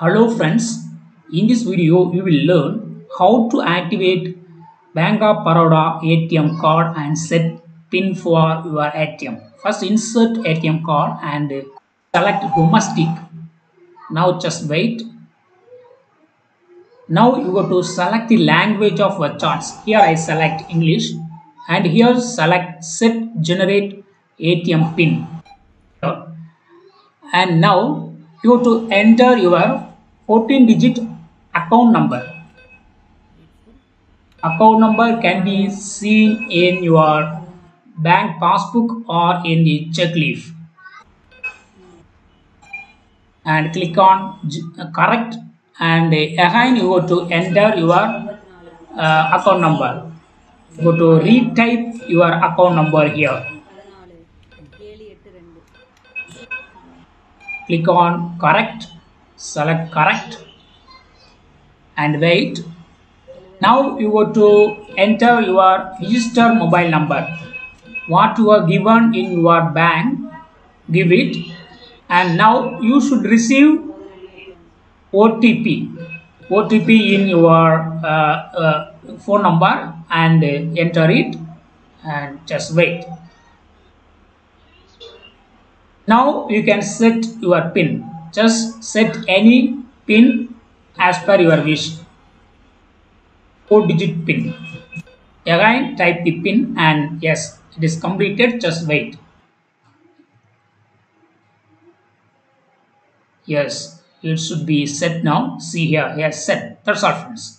Hello friends, in this video you will learn how to activate Bank of Baroda ATM card and set PIN for your ATM. First insert ATM card and select domestic. Now just wait. Now you go to select the language of your charts. Here I select English and here select set generate ATM PIN. And now you have to enter your 14-digit account number. Account number can be seen in your bank passbook or in the check leaf. And click on correct, and again you go to enter your account number. Go to retype your account number here. Click on correct, select correct and wait. Now you go to enter your registered mobile number. What you are given in your bank, give it, and now you should receive OTP. OTP in your phone number and enter it and just wait. Now you can set your PIN. Just set any PIN as per your wish. 4-digit PIN. Again type the PIN and yes, it is completed. Just wait. Yes, it should be set now. See here, yes, set. That's all friends.